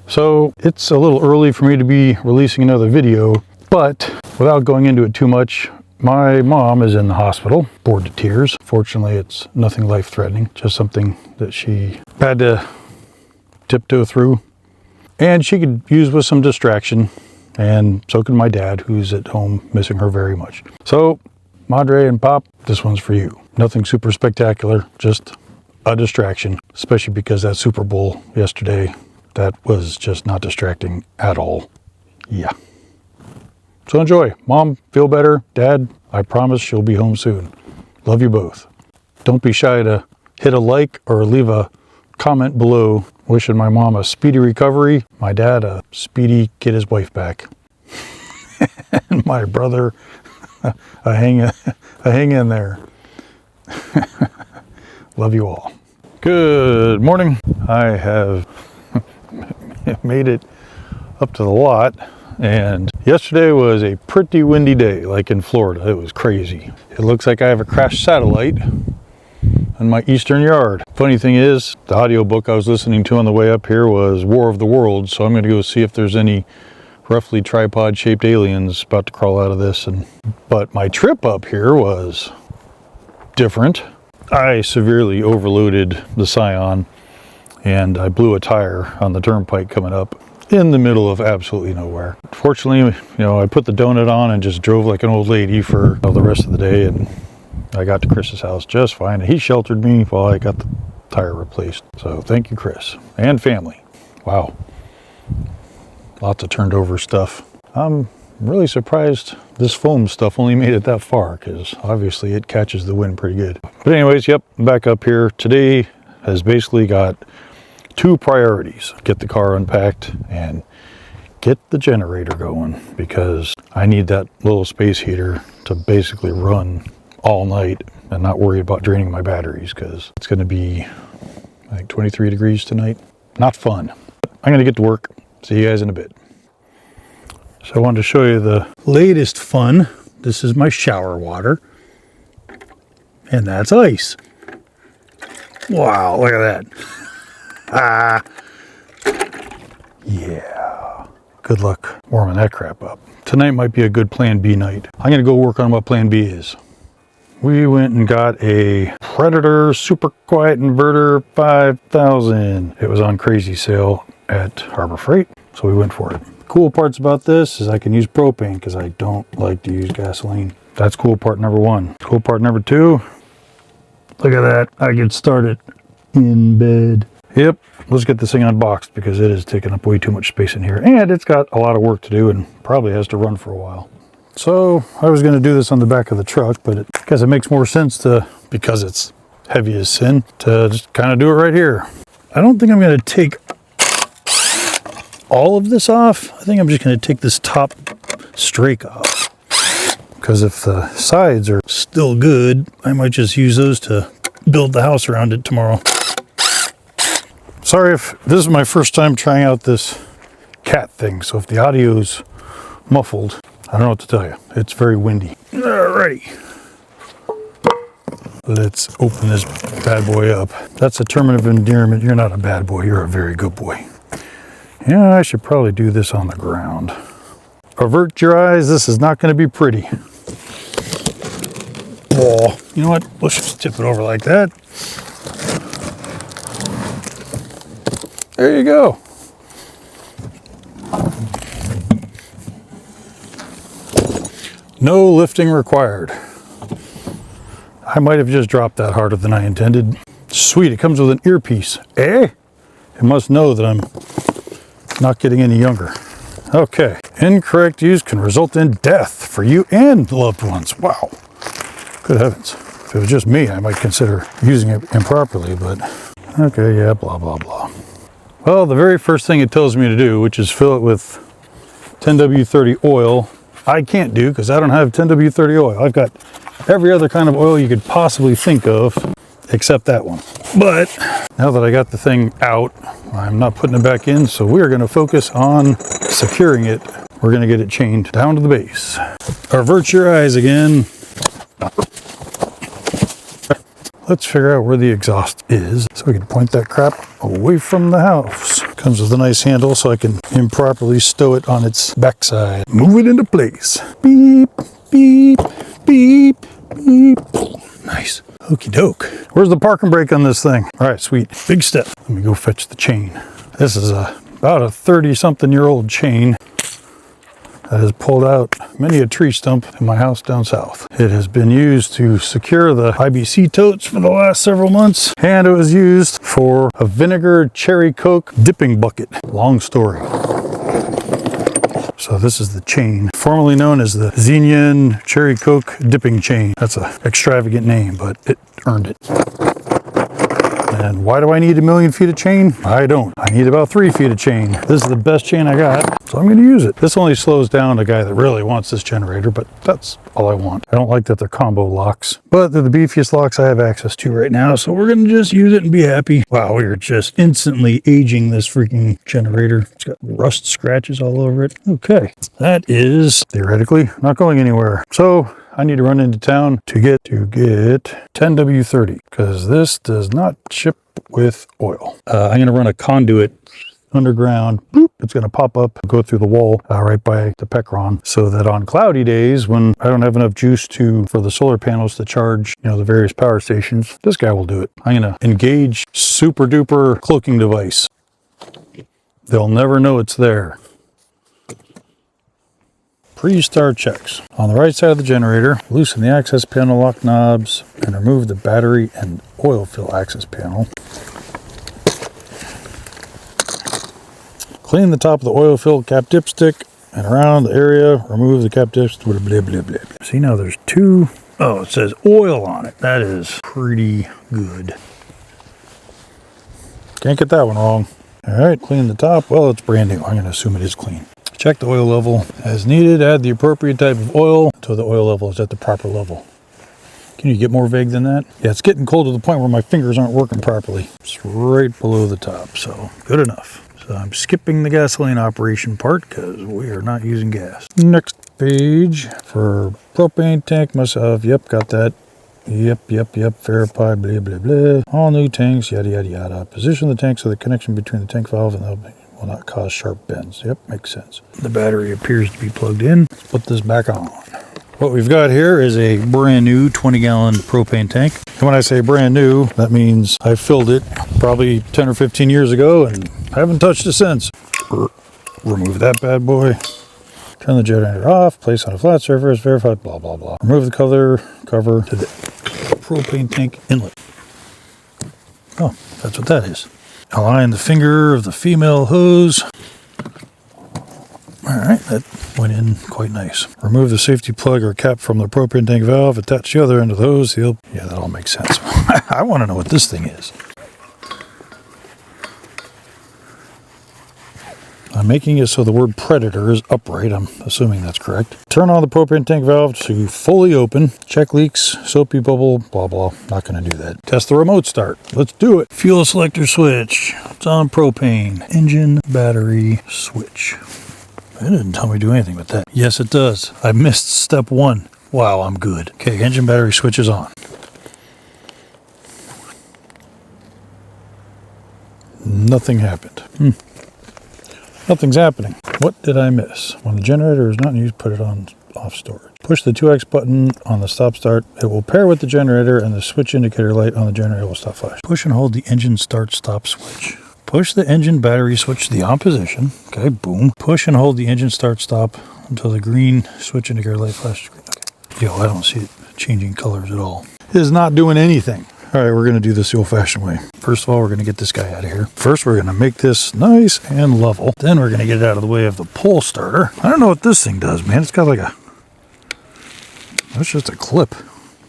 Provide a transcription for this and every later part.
So it's a little early for me to be releasing another video, but without going into it too much, my mom is in the hospital, bored to tears. Fortunately, it's nothing life-threatening, just something that she had to tiptoe through. And she could use with some distraction, and so could my dad, who's at home missing her very much. So, Madre and Pop, this one's for you. Nothing super spectacular, just a distraction, especially because that Super Bowl yesterday, that was just not distracting at all. Yeah. So enjoy. Mom, feel better. Dad, I promise she'll be home soon. Love you both. Don't be shy to hit a like or leave a comment below wishing my mom a speedy recovery, my dad a speedy get his wife back, and my brother a hang in there. Love you all. Good morning. I have made it up to the lot, and yesterday was a pretty windy day, like in Florida. It was crazy. It looks like I have a crashed satellite in my eastern yard. Funny thing is, the audiobook I was listening to on the way up here was War of the Worlds, so I'm going to go see if there's any roughly tripod-shaped aliens about to crawl out of this. But my trip up here was different. I severely overloaded the Scion, and I blew a tire on the turnpike coming up in the middle of absolutely nowhere. Fortunately, I put the donut on and just drove like an old lady for the rest of the day, and I got to Chris's house just fine. He sheltered me while I got the tire replaced. So thank you, Chris, and family. Wow. Lots of turned over stuff. I'm really surprised this foam stuff only made it that far, because obviously it catches the wind pretty good. But anyways, yep, back up here. Today has basically got two priorities. Get the car unpacked and get the generator going, because I need that little space heater to basically run all night and not worry about draining my batteries, because it's going to be, I think, 23 degrees tonight. Not fun. I'm going to get to work. See you guys in a bit. So I wanted to show you the latest fun. This is my shower water, and that's ice. Wow, look at that. Yeah. Good luck warming that crap up. Tonight might be a good plan B night. I'm going to go work on what plan B is. We went and got a Predator Super Quiet Inverter 5000. It was on crazy sale at Harbor Freight, so we went for it. Cool parts about this is I can use propane because I don't like to use gasoline. That's cool part number one. Cool part number two, look at that. I can start it in bed. Yep, let's get this thing unboxed because it is taking up way too much space in here, and it's got a lot of work to do and probably has to run for a while. So I was going to do this on the back of the truck, but I guess it makes more sense to, because it's heavy as sin, to just kind of do it right here. I don't think I'm going to take all of this off. I think I'm just going to take this top strake off, because if the sides are still good, I might just use those to build the house around it tomorrow. Sorry if this is my first time trying out this cat thing, so if the audio's muffled, I don't know what to tell you. It's very windy. Alrighty. Let's open this bad boy up. That's a term of endearment. You're not a bad boy, you're a very good boy. Yeah, I should probably do this on the ground. Avert your eyes, this is not going to be pretty. Oh, you know what? Let's just tip it over like that. There you go. No lifting required. I might have just dropped that harder than I intended. Sweet, it comes with an earpiece. Eh? It must know that I'm not getting any younger. Okay. Incorrect use can result in death for you and loved ones. Wow. Good heavens. If it was just me, I might consider using it improperly, but okay, yeah, blah, blah, blah. Well, the very first thing it tells me to do, which is fill it with 10W30 oil, I can't do because I don't have 10W30 oil. I've got every other kind of oil you could possibly think of except that one. But now that I got the thing out, I'm not putting it back in, so we're going to focus on securing it. We're going to get it chained down to the base. Avert your eyes again. Let's figure out where the exhaust is so we can point that crap away from the house. Comes with a nice handle so I can improperly stow it on its backside. Move it into place. Beep, beep, beep, beep. Nice. Okie doke. Where's the parking brake on this thing? All right, sweet. Big step. Let me go fetch the chain. This is about a 30-something-year-old chain that has pulled out many a tree stump in my house down south. It has been used to secure the IBC totes for the last several months, and it was used for a vinegar cherry Coke dipping bucket. Long story. So this is the chain, formerly known as the Xenian Cherry Coke dipping chain. That's an extravagant name, but it earned it. And why do I need 1,000,000 feet of chain? I don't. I need about 3 feet of chain. This is the best chain I got, so I'm going to use it. This only slows down a guy that really wants this generator, but that's all I want. I don't like that they're combo locks, but they're the beefiest locks I have access to right now, so we're going to just use it and be happy. Wow, we are just instantly aging this freaking generator. It's got rust scratches all over it. Okay, that is theoretically not going anywhere. So I need to run into town to get 10W30 because this does not ship with oil. I'm going to run a conduit underground. Boop, it's going to pop up, go through the wall right by the Pecron, so that on cloudy days when I don't have enough juice for the solar panels to charge, the various power stations, this guy will do it. I'm going to engage super duper cloaking device. They'll never know it's there. Pre-start checks. On the right side of the generator, loosen the access panel lock knobs and remove the battery and oil fill access panel. Clean the top of the oil fill cap dipstick and around the area, remove the cap dipstick. Blah, blah, blah, blah. See, now there's two. Oh, it says oil on it. That is pretty good. Can't get that one wrong. All right, clean the top. Well, it's brand new. I'm going to assume it is clean. Check the oil level as needed. Add the appropriate type of oil until the oil level is at the proper level. Can you get more vague than that? Yeah, it's getting cold to the point where my fingers aren't working properly. It's right below the top, so good enough. So I'm skipping the gasoline operation part because we are not using gas. Next page for propane tank must have, yep, got that. Yep, verified, blah, blah, blah. All new tanks, yada, yada, yada. Position the tank so the connection between the tank valve and the will not cause sharp bends. Yep, makes sense. The battery appears to be plugged in. Let's put this back on. What we've got here is a brand new 20-gallon propane tank. And when I say brand new, that means I filled it probably 10 or 15 years ago and I haven't touched it since. Remove that bad boy. Turn the generator off, place on a flat surface, verify, blah, blah, blah. Remove the cover to the propane tank inlet. Oh, that's what that is. Align the finger of the female hose. All right, that went in quite nice. Remove the safety plug or cap from the propane tank valve. Attach the other end of the hose. Yeah, that all makes sense. I want to know what this thing is. I'm making it so the word predator is upright. I'm assuming that's correct. Turn on the propane tank valve to fully open. Check leaks, soapy bubble, blah, blah. Not going to do that. Test the remote start. Let's do it. Fuel selector switch. It's on propane. Engine, battery, switch. It didn't tell me to do anything with that. Yes, it does. I missed step 1. Wow, I'm good. Okay, engine battery switch is on. Nothing happened. Nothing's happening. What did I miss? When the generator is not in use, put it on off storage. Push the 2X button on the stop start. It will pair with the generator and the switch indicator light on the generator will stop flashing. Push and hold the engine start stop switch. Push the engine battery switch to the on position. Okay, boom. Push and hold the engine start stop until the green switch indicator light flashes. Okay. Yo, I don't see it changing colors at all. It is not doing anything. All right, we're going to do this the old-fashioned way. First of all, we're going to get this guy out of here. First, we're going to make this nice and level. Then we're going to get it out of the way of the pole starter. I don't know what this thing does, man. It's got like that's just a clip.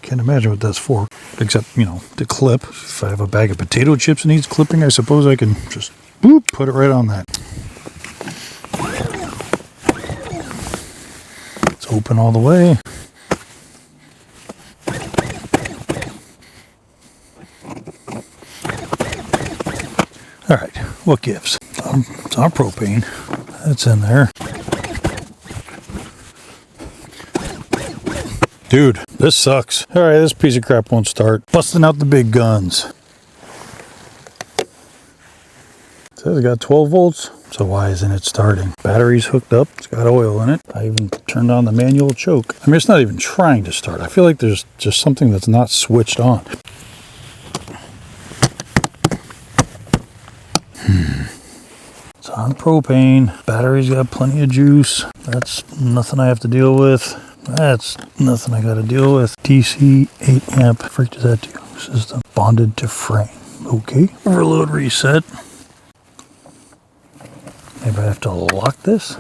Can't imagine what that's for. Except, the clip. If I have a bag of potato chips that needs clipping, I suppose I can just, boop, put it right on that. It's open all the way. All right, what gives? It's on propane. That's in there. Dude, this sucks. All right, this piece of crap won't start. Busting out the big guns. It says it got 12 volts. So why isn't it starting? Battery's hooked up. It's got oil in it. I even turned on the manual choke. I mean, it's not even trying to start. I feel like there's just something that's not switched on. It's on propane. Battery's got plenty of juice. That's nothing I have to deal with. That's nothing I got to deal with. DC 8 amp. Freak does that do? System bonded to frame. Okay. Overload reset. Maybe I have to lock this?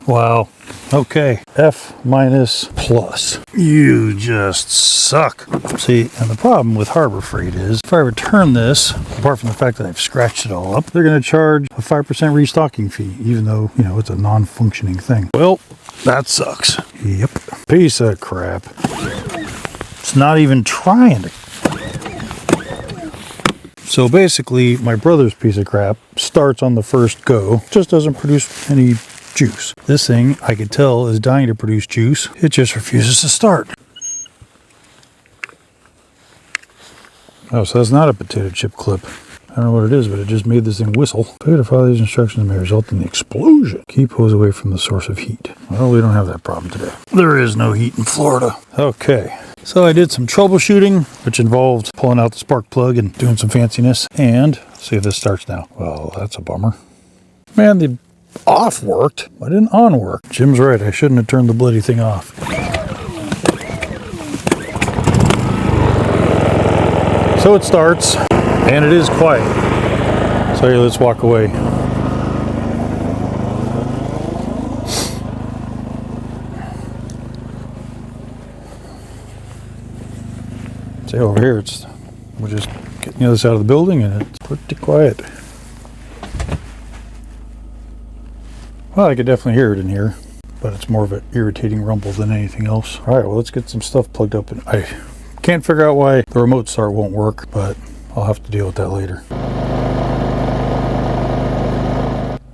Wow. Okay. F minus plus. You just suck. See, and the problem with Harbor Freight is if I return this, apart from the fact that I've scratched it all up, they're going to charge a 5% restocking fee, even though, you know, it's a non-functioning thing. Well, that sucks. Yep. Piece of crap. It's not even trying to. So basically, my brother's piece of crap starts on the first go, just doesn't produce any juice. This thing, I could tell, is dying to produce juice. It just refuses to start. Oh, so that's not a potato chip clip. I don't know what it is, but it just made this thing whistle. Failure to follow these instructions may result in the explosion. Keep hose away from the source of heat. Well, we don't have that problem today. There is no heat in Florida. Okay. So I did some troubleshooting, which involved pulling out the spark plug and doing some fanciness. And see if this starts now. Well, that's a bummer. Man, the off worked. Why didn't on work? Jim's right. I shouldn't have turned the bloody thing off. So it starts, and it is quiet. So here, let's walk away. See, over here, we're just getting the other side of the building, and it's pretty quiet. Well, I could definitely hear it in here, but it's more of an irritating rumble than anything else. All right, well, let's get some stuff plugged up. And I can't figure out why the remote start won't work, but I'll have to deal with that later.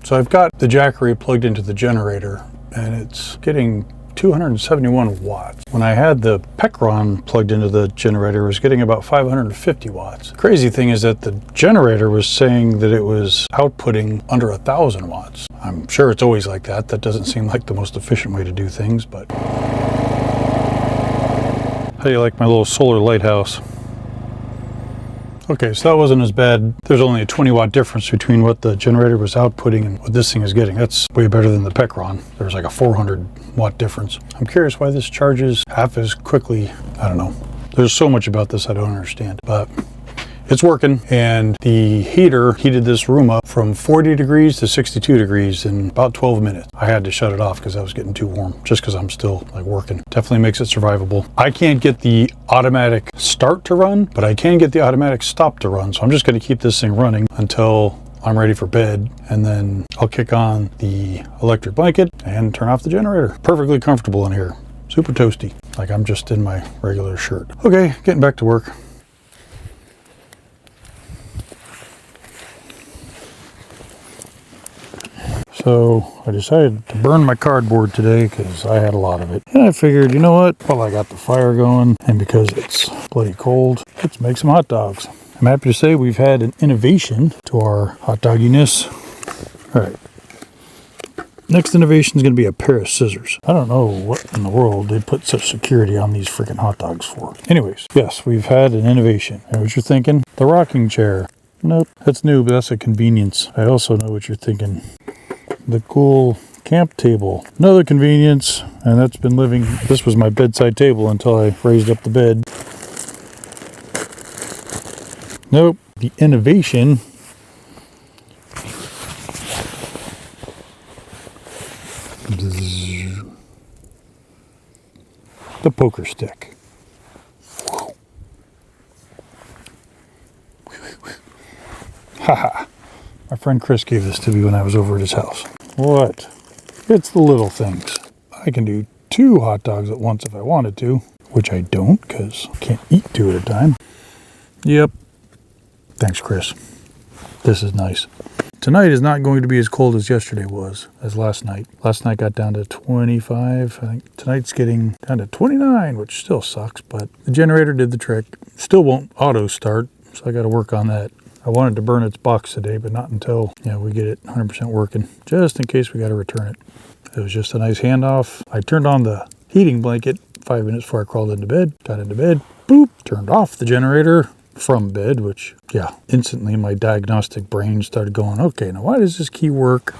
So I've got the Jackery plugged into the generator, and it's getting 271 watts. When I had the Pecron plugged into the generator, it was getting about 550 watts. Crazy thing is that the generator was saying that it was outputting under 1,000 watts. I'm sure it's always like that. That doesn't seem like the most efficient way to do things, but how do you like my little solar lighthouse? Okay, so that wasn't as bad. There's only a 20 watt difference between what the generator was outputting and what this thing is getting. That's way better than the Pecron. There's like a 400 watt difference. I'm curious why this charges half as quickly. I don't know. There's so much about this I don't understand, but it's working. And the heater heated this room up from 40 degrees to 62 degrees in about 12 minutes. I had to shut it off because I was getting too warm, just because I'm still like working. Definitely makes it survivable. I can't get the automatic start to run, but I can get the automatic stop to run. So I'm just going to keep this thing running until I'm ready for bed, and then I'll kick on the electric blanket and turn off the generator. Perfectly comfortable in here. Super toasty. Like I'm just in my regular shirt. Okay, getting back to work. So I decided to burn my cardboard today because I had a lot of it. And I figured, you know what? Well, I got the fire going, and because it's bloody cold, let's make some hot dogs. I'm happy to say we've had an innovation to our hot dogginess. All right. Next innovation is going to be a pair of scissors. I don't know what in the world they put such security on these freaking hot dogs for. Anyways, yes, we've had an innovation. Know what you're thinking? The rocking chair. Nope, that's new, but that's a convenience. I also know what you're thinking. The cool camp table. Another convenience, and that's been living. This was my bedside table until I raised up the bed. Nope. The innovation. The poker stick. Haha. My friend Chris gave this to me when I was over at his house. What? It's the little things. I can do 2 hot dogs at once if I wanted to, which I don't because I can't eat 2 at a time. Yep. Thanks, Chris. This is nice. Tonight is not going to be as cold as yesterday was, as last night. Last night got down to 25. I think tonight's getting down to 29, which still sucks, but the generator did the trick. Still won't auto start, so I got to work on that. I wanted to burn its box today, but not until we get it 100% working, just in case we got to return it. It was just a nice handoff. I turned on the heating blanket 5 minutes before I crawled into bed, got into bed, boop, turned off the generator from bed, which, instantly my diagnostic brain started going, okay, now why does this key work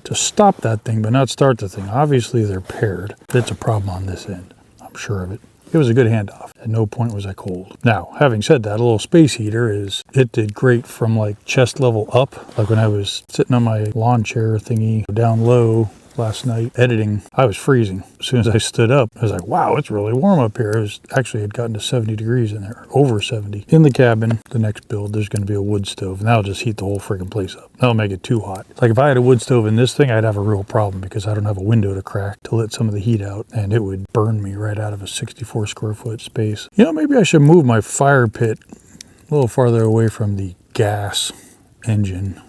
to stop that thing but not start the thing? Obviously they're paired. It's a problem on this end. I'm sure of it. It was a good handoff. At no point was I cold. Now, having said that, a little space heater it did great from like chest level up. Like when I was sitting on my lawn chair thingy down low last night editing, I was freezing. As soon as I stood up, I was like, wow, it's really warm up here. It had gotten to 70 degrees in there, over 70. In the cabin, the next build, there's going to be a wood stove, and that'll just heat the whole freaking place up. That'll make it too hot. Like if I had a wood stove in this thing, I'd have a real problem because I don't have a window to crack to let some of the heat out, and it would burn me right out of a 64 square foot space. Maybe I should move my fire pit a little farther away from the gas engine,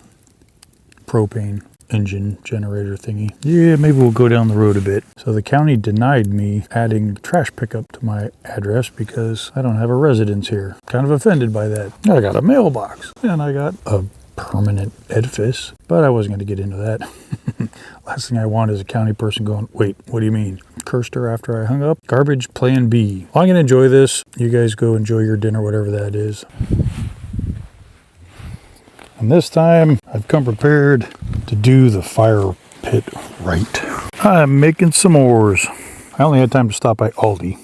propane engine generator thingy. Yeah, maybe we'll go down the road a bit. So the county denied me adding trash pickup to my address because I don't have a residence here. Kind of offended by that. I got a mailbox and I got a permanent edifice, but I wasn't going to get into that. Last thing I want is a county person going, wait, what do you mean? Cursed her after I hung up? Garbage plan B. Well, I'm going to enjoy this. You guys go enjoy your dinner, whatever that is. And this time I've come prepared to do the fire pit right. I'm making s'mores. I only had time to stop by Aldi,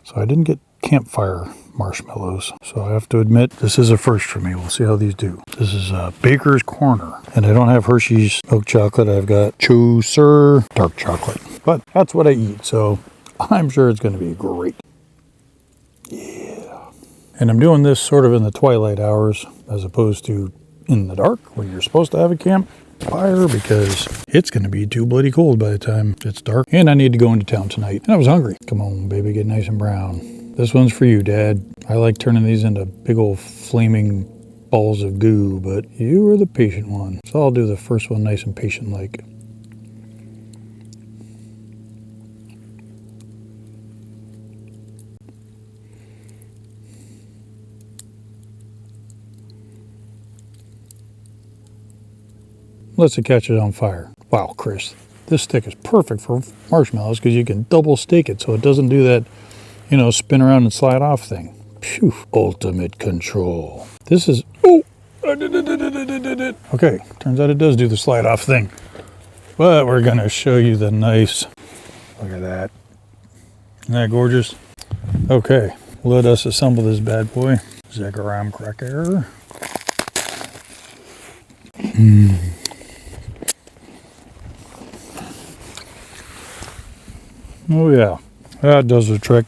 so I didn't get campfire marshmallows. So I have to admit, this is a first for me. We'll see how these do. This is Baker's Corner, and I don't have Hershey's milk chocolate. I've got Chooser dark chocolate, but that's what I eat, so I'm sure it's going to be great. Yeah. And I'm doing this sort of in the twilight hours as opposed to in the dark when you're supposed to have a campfire, because it's going to be too bloody cold by the time it's dark. And I need to go into town tonight. And I was hungry. Come on, baby, get nice and brown. This one's for you, Dad. I like turning these into big old flaming balls of goo, but you are the patient one. So I'll do the first one nice and patient-like. Unless it catches on fire. Wow, Chris, this stick is perfect for marshmallows because you can double stake it so it doesn't do that, spin around and slide off thing. Phew, ultimate control. This is, okay, turns out it does do the slide off thing. But we're going to show you the nice, look at that. Isn't that gorgeous? Okay, let us assemble this bad boy. Zagaram cracker. Oh yeah, that does the trick.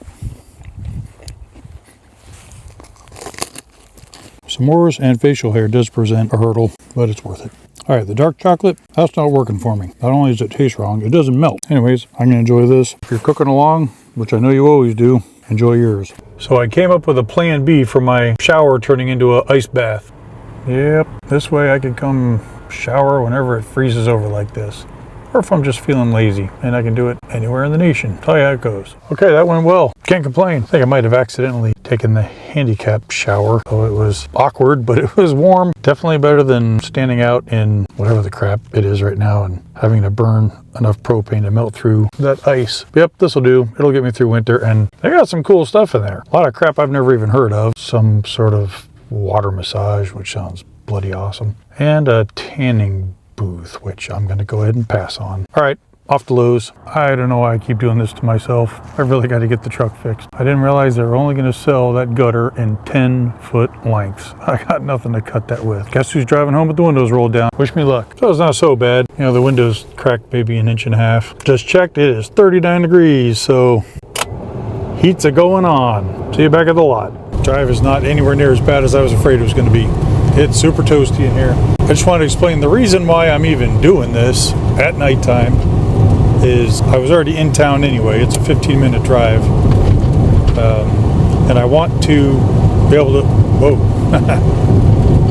S'mores and facial hair does present a hurdle, but it's worth it. All right, the dark chocolate, that's not working for me. Not only does it taste wrong, it doesn't melt. Anyways, I'm gonna enjoy this. If you're cooking along, which I know you always do, enjoy yours. So I came up with a plan B for my shower turning into an ice bath. Yep, this way I can come shower whenever it freezes over like this. Or if I'm just feeling lazy, and I can do it anywhere in the nation. Tell you how it goes. Okay, that went well. Can't complain. I think I might have accidentally taken the handicap shower, so it was awkward, but it was warm. Definitely better than standing out in whatever the crap it is right now and having to burn enough propane to melt through that ice. Yep, this will do. It'll get me through winter, and they got some cool stuff in there. A lot of crap I've never even heard of. Some sort of water massage, which sounds bloody awesome, and a tanning booth, which I'm going to go ahead and pass on. All right, off to Lowe's. I don't know why I keep doing this to myself. I really got to get the truck fixed. I didn't realize they were only going to sell that gutter in 10-foot lengths. I got nothing to cut that with. Guess who's driving home with the windows rolled down? Wish me luck. So it's not so bad. The windows cracked maybe 1.5 inches. Just checked, it is 39 degrees, so heat's a going on. See you back at the lot. Drive is not anywhere near as bad as I was afraid it was going to be. It's super toasty in here. I just want to explain the reason why I'm even doing this at nighttime is I was already in town anyway. It's a 15-minute drive. And I want to be able to, whoa.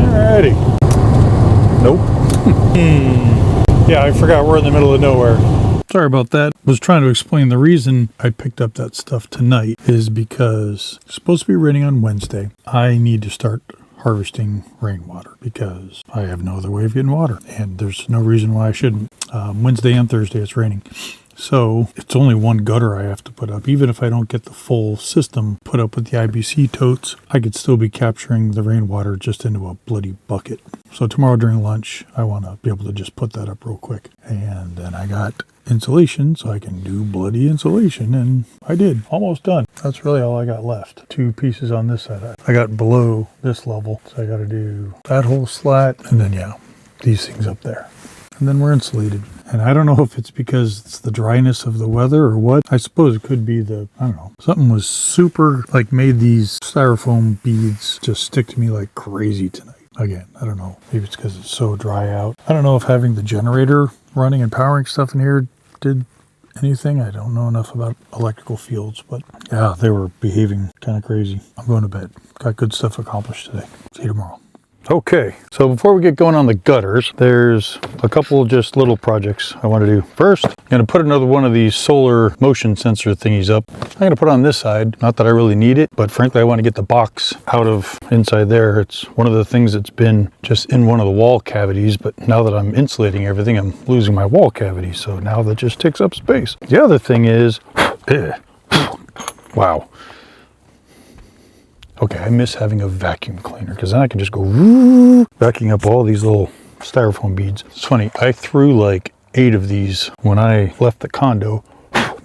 Alrighty. Nope. Yeah, I forgot we're in the middle of nowhere. Sorry about that. I was trying to explain the reason I picked up that stuff tonight is because it's supposed to be raining on Wednesday. I need to start harvesting rainwater because I have no other way of getting water, and there's no reason why I shouldn't. Wednesday and Thursday it's raining. So it's only one gutter I have to put up. Even if I don't get the full system put up with the IBC totes, I could still be capturing the rainwater just into a bloody bucket. So tomorrow during lunch, I want to be able to just put that up real quick. And then I got insulation, so I can do bloody insulation. And I did. Almost done. That's really all I got left. 2 pieces on this side. I got below this level, so I got to do that whole slat. And then, yeah, these things up there. And then we're insulated. And I don't know if it's because it's the dryness of the weather or what. I suppose it could be I don't know. Something was super, made these styrofoam beads just stick to me like crazy tonight. Again, I don't know. Maybe it's because it's so dry out. I don't know if having the generator running and powering stuff in here did anything. I don't know enough about electrical fields, but yeah, they were behaving kind of crazy. I'm going to bed. Got good stuff accomplished today. See you tomorrow. Okay, so before we get going on the gutters, there's a couple just little projects I want to do. First, I'm going to put another one of these solar motion sensor thingies up. I'm going to put it on this side. Not that I really need it, but frankly, I want to get the box out of inside there. It's one of the things that's been just in one of the wall cavities, but now that I'm insulating everything, I'm losing my wall cavity. So now that just takes up space. The other thing is, wow. Okay, I miss having a vacuum cleaner because then I can just go vacuuming up all these little styrofoam beads. It's funny, I threw like 8 of these when I left the condo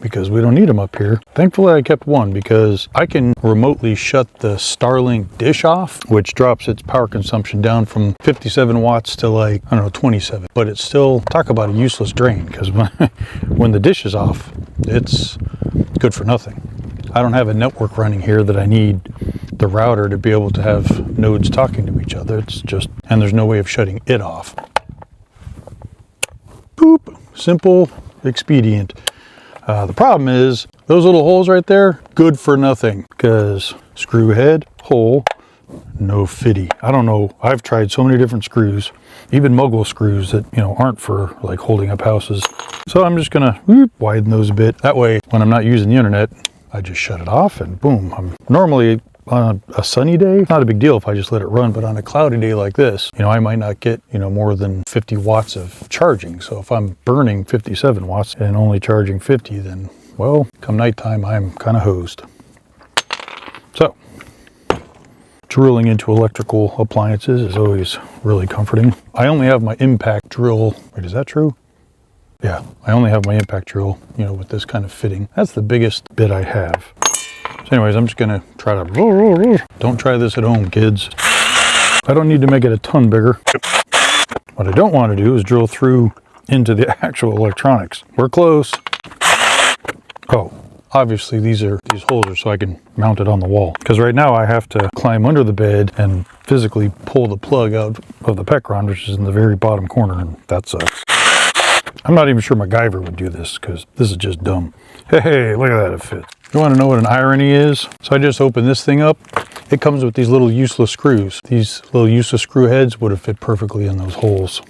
because we don't need them up here. Thankfully, I kept one because I can remotely shut the Starlink dish off, which drops its power consumption down from 57 watts to 27. But it's still, talk about a useless drain, because when the dish is off, it's good for nothing. I don't have a network running here that I need the router to be able to have nodes talking to each other. It's just, and there's no way of shutting it off. Boop. Simple, expedient. The problem is those little holes right there, good for nothing, because screw head, hole, no fitty. I don't know. I've tried so many different screws, even mogul screws that, aren't for holding up houses. So I'm just gonna widen those a bit. That way, when I'm not using the internet, I just shut it off and boom. I'm normally on a sunny day, not a big deal if I just let it run, but on a cloudy day like this, I might not get, more than 50 watts of charging. So if I'm burning 57 watts and only charging 50, then, well, come nighttime, I'm kind of hosed. So, drilling into electrical appliances is always really comforting. I only have my impact drill. Wait, is that true? Yeah, I only have my impact drill, with this kind of fitting. That's the biggest bit I have. So anyways, I'm just gonna try to, don't try this at home, kids. I don't need to make it a ton bigger. What I don't want to do is drill through into the actual electronics. We're close. Oh, obviously these holes are so I can mount it on the wall. Because right now I have to climb under the bed and physically pull the plug out of the Pecron, which is in the very bottom corner, and that sucks. I'm not even sure MacGyver would do this because this is just dumb. Hey, look at that, it fits. You want to know what an irony is? So I just opened this thing up. It comes with these little useless screws. These little useless screw heads would have fit perfectly in those holes.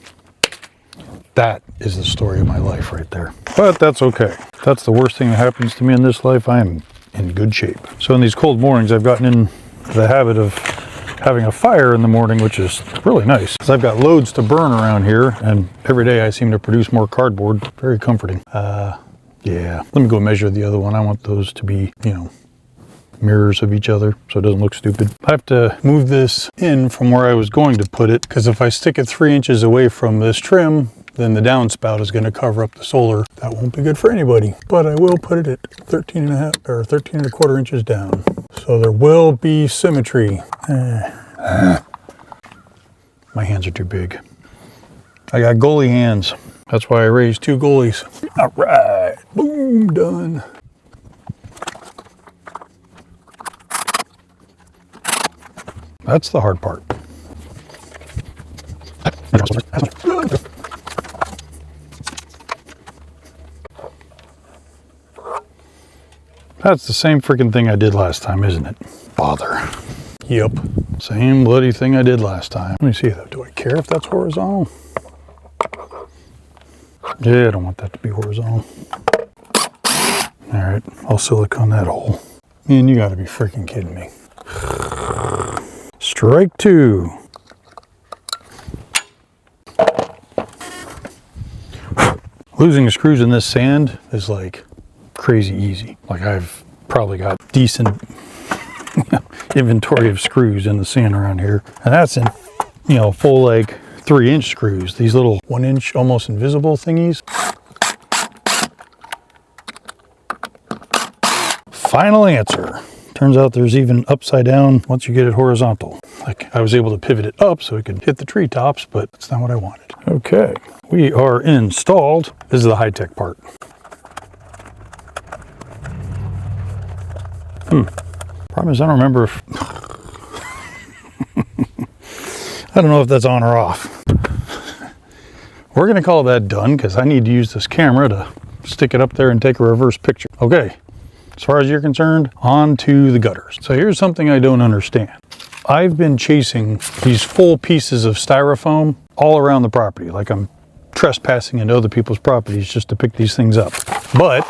That is the story of my life right there. But that's okay. If that's the worst thing that happens to me in this life, I am in good shape. So in these cold mornings, I've gotten in the habit of having a fire in the morning, which is really nice because I've got loads to burn around here, and every day I seem to produce more cardboard. Very comforting. Yeah, let me go measure the other one. I want those to be, mirrors of each other so it doesn't look stupid. I have to move this in from where I was going to put it, because if I stick it 3 inches away from this trim, then the downspout is going to cover up the solar. That won't be good for anybody. But I will put it at 13 and a half or 13 and a quarter inches down. So there will be symmetry. My hands are too big. I got goalie hands. That's why I raised 2 goalies. All right, boom, done. That's the hard part. That's the same freaking thing I did last time, isn't it? Bother. Yep, same bloody thing I did last time. Let me see though, do I care if that's horizontal? Yeah, I don't want that to be horizontal. All right, I'll silicone that hole. Man, you gotta be freaking kidding me. Strike two. Losing the screws in this sand is like crazy easy. Like I've probably got decent inventory of screws in the sand around here. And that's in, you know, full like 3-inch screws. These little 1-inch almost invisible thingies. Final answer. Turns out there's even upside down once you get it horizontal. Like I was able to pivot it up so it could hit the treetops, but that's not what I wanted. Okay, we are installed. This is the high-tech part. Problem is I don't remember if... I don't know if that's on or off. We're gonna call that done because I need to use this camera to stick it up there and take a reverse picture. Okay. As far as you're concerned, on to the gutters. So here's something I don't understand. I've been chasing these full pieces of styrofoam all around the property, like I'm trespassing into other people's properties just to pick these things up. But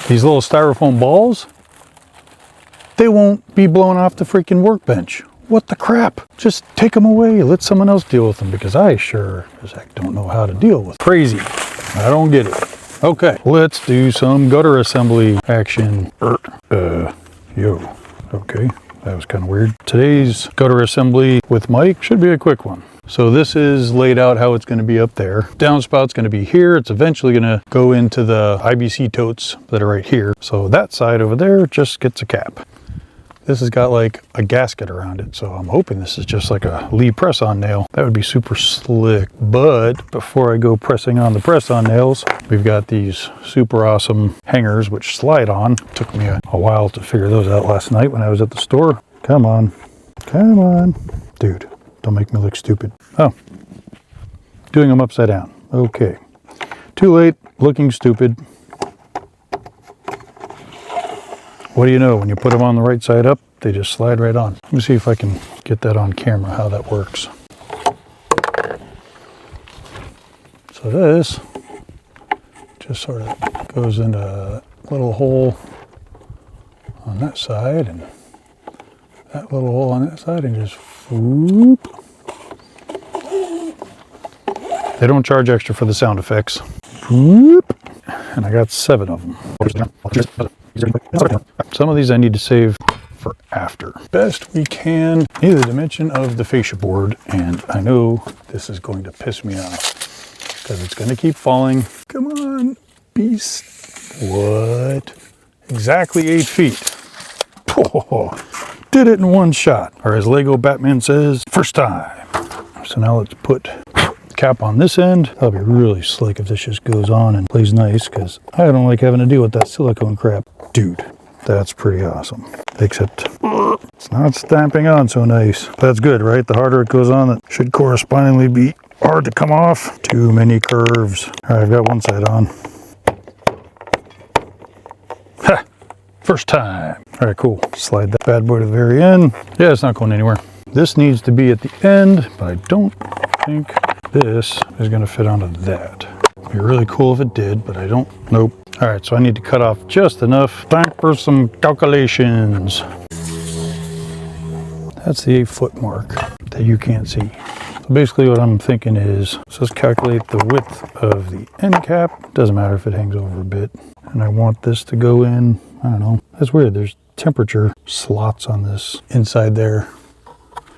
these little styrofoam balls, they won't be blown off the freaking workbench. What the crap? Just take them away. Let someone else deal with them because I sure as heck don't know how to deal with them. Crazy. I don't get it. Okay, let's do some gutter assembly action. Yo, okay, that was kind of weird. Today's gutter assembly with Mike should be a quick one. So this is laid out how it's going to be up there. Downspout's going to be here. It's eventually going to go into the IBC totes that are right here. So that side over there just gets a cap. This has got like a gasket around it, so I'm hoping this is just like a Lee press-on nail. That would be super slick. But before I go pressing on the press-on nails, we've got these super awesome hangers which slide on. Took me a while to figure those out last night when I was at the store. Come on. Come on. Dude, don't make me look stupid. Oh, doing them upside down. Okay. Too late, looking stupid. What do you know, when you put them on the right side up, they just slide right on. Let me see if I can get that on camera, how that works. So this just sort of goes into a little hole on that side and that little hole on that side and just whoop. They don't charge extra for the sound effects. Whoop. And I got 7 of them. Some of these I need to save for after. Best we can, need the dimension of the fascia board, and I know this is going to piss me off because it's going to keep falling. Come on, beast. What? Exactly 8 feet. Oh, did it in one shot. Or as Lego Batman says, first time. So now let's put cap on this end. That'll be really slick if this just goes on and plays nice because I don't like having to deal with that silicone crap. Dude, that's pretty awesome. Except it's not stamping on so nice. That's good, right? The harder it goes on, it should correspondingly be hard to come off. Too many curves. All right, I've got one side on. Ha! First time. All right, cool. Slide that bad boy to the very end. Yeah, it's not going anywhere. This needs to be at the end, but I don't think this is going to fit onto that. It'd be really cool if it did, but I don't. Nope. All right, so I need to cut off just enough. Time for some calculations. That's the 8-foot mark that you can't see. So basically what I'm thinking is, let's just calculate the width of the end cap. Doesn't matter if it hangs over a bit. And I want this to go in, I don't know. That's weird. There's temperature slots on this inside there.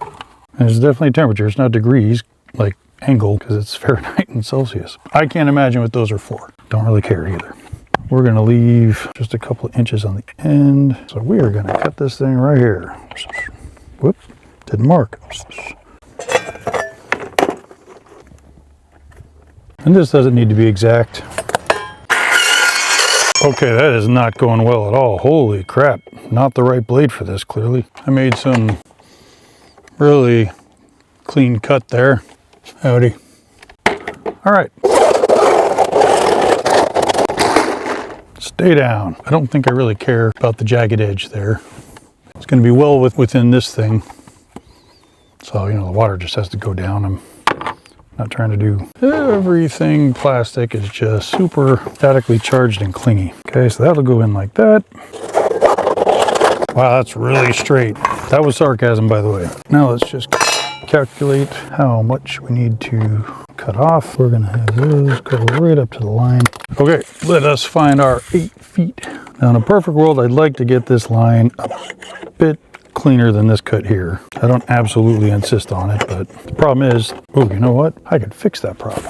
And there's definitely temperature. It's not degrees, like angle, because it's Fahrenheit and Celsius. I can't imagine what those are for. Don't really care either. We're going to leave just a couple of inches on the end. So we are going to cut this thing right here. Whoop, didn't mark. And this doesn't need to be exact. Okay, that is not going well at all. Holy crap. Not the right blade for this, clearly. I made some really clean cut there. Howdy. All right. Stay down. I don't think I really care about the jagged edge there. It's going to be well within this thing. So, you know, the water just has to go down. I'm not trying to do everything plastic. Is just super statically charged and clingy. Okay, so that'll go in like that. Wow, that's really straight. That was sarcasm, by the way. Now let's just calculate how much we need to cut off. We're gonna have those go right up to the line. Okay, let us find our 8 feet. Now in a perfect world, I'd like to get this line a bit cleaner than this cut here. I don't absolutely insist on it, but the problem is, oh, you know what? I could fix that problem.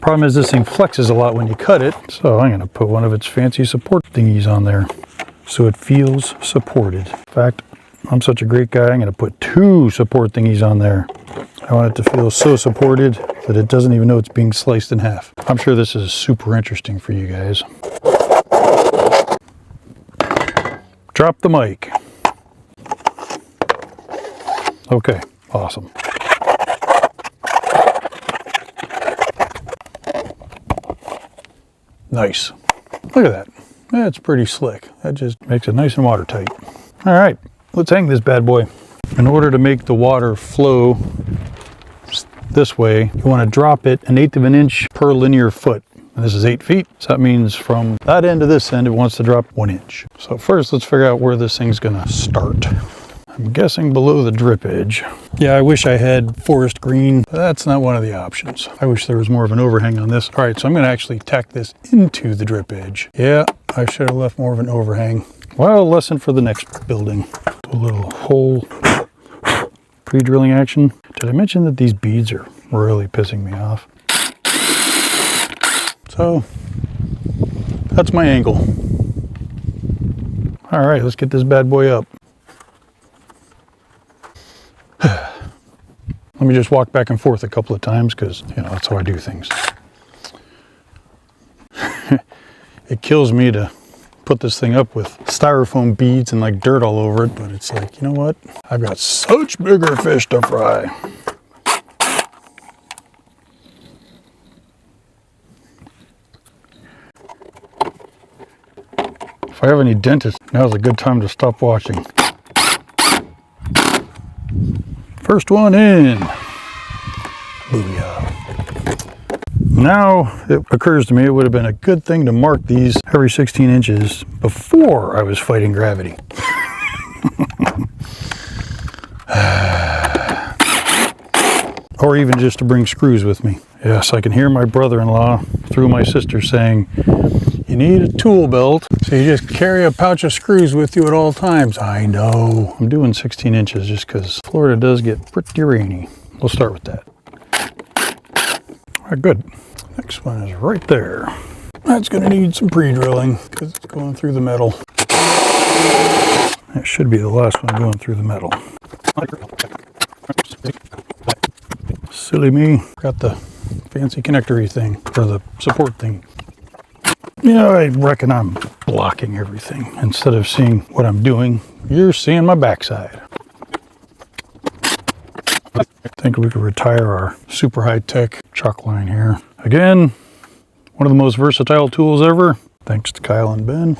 Problem is this thing flexes a lot when you cut it, so I'm gonna put one of its fancy support thingies on there so it feels supported. In fact, I'm such a great guy, I'm gonna put 2 support thingies on there. I want it to feel so supported that it doesn't even know it's being sliced in half. I'm sure this is super interesting for you guys. Drop the mic. Okay, awesome. Nice. Look at that. That's pretty slick. That just makes it nice and watertight. All right, let's hang this bad boy. In order to make the water flow this way, you want to drop it 1/8 of an inch per linear foot. And this is 8 feet, so that means from that end to this end, it wants to drop 1 inch. So first, let's figure out where this thing's gonna start. I'm guessing below the drip edge. Yeah, I wish I had forest green, but that's not one of the options. I wish there was more of an overhang on this. All right, so I'm gonna actually tack this into the drip edge. Yeah, I should have left more of an overhang. Well, lesson for the next building. A little hole pre-drilling action. Did I mention that these beads are really pissing me off? So, that's my angle. All right, let's get this bad boy up. Let me just walk back and forth a couple of times because, you know, that's how I do things. It kills me to put this thing up with styrofoam beads and like dirt all over it, but it's like, you know what? I've got such bigger fish to fry. If I have any dentists, now's a good time to stop watching. First one in. Booyah. Now it occurs to me it would have been a good thing to mark these every 16 inches before I was fighting gravity. Or even just to bring screws with me. Yes, I can hear my brother-in-law through my sister saying, you need a tool belt, so you just carry a pouch of screws with you at all times. I know. I'm doing 16 inches just because Florida does get pretty rainy. We'll start with that. All right, good. Next one is right there. That's going to need some pre-drilling because it's going through the metal. That should be the last one going through the metal. Silly me. Got the fancy connector-y thing, or the support thing. You know, I reckon I'm blocking everything. Instead of seeing what I'm doing, you're seeing my backside. I think we could retire our super high-tech chalk line here. Again, one of the most versatile tools ever, thanks to Kyle and Ben.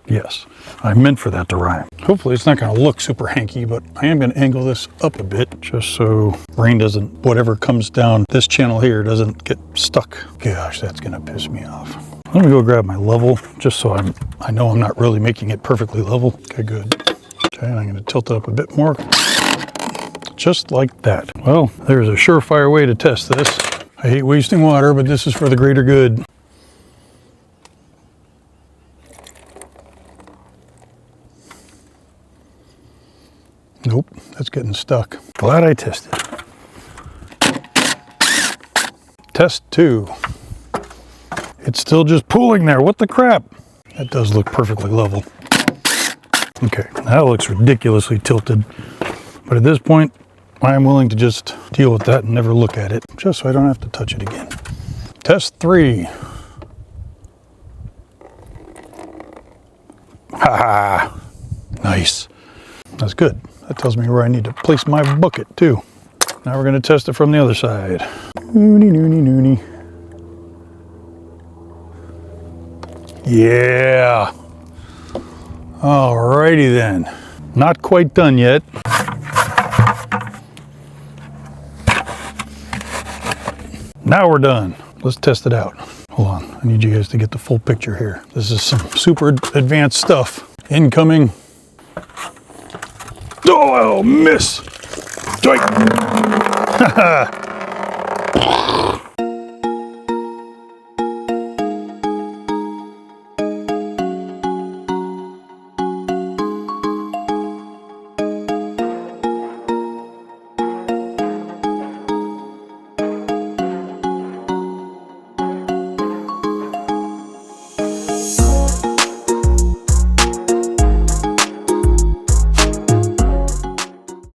Yes, I meant for that to rhyme. Hopefully it's not going to look super hanky, but I am going to angle this up a bit just so rain doesn't, whatever comes down this channel here doesn't get stuck. Gosh, that's going to piss me off. Let me go grab my level just so I know I'm not really making it perfectly level. Okay, good. Okay, and I'm going to tilt it up a bit more. Just like that. Well, there's a surefire way to test this. I hate wasting water, but this is for the greater good. Nope, that's getting stuck. Glad I tested. Test 2. It's still just pooling there. What the crap? That does look perfectly level. Okay, that looks ridiculously tilted. But at this point, I am willing to just deal with that and never look at it, just so I don't have to touch it again. Test 3. Ha! Nice. That's good. That tells me where I need to place my bucket too. Now we're going to test it from the other side. Noonie, noonie, noonie. Yeah. Alrighty then. Not quite done yet. Now we're done. Let's test it out. Hold on. I need you guys to get the full picture here. This is some super advanced stuff. Incoming. Oh, I'll miss. Strike.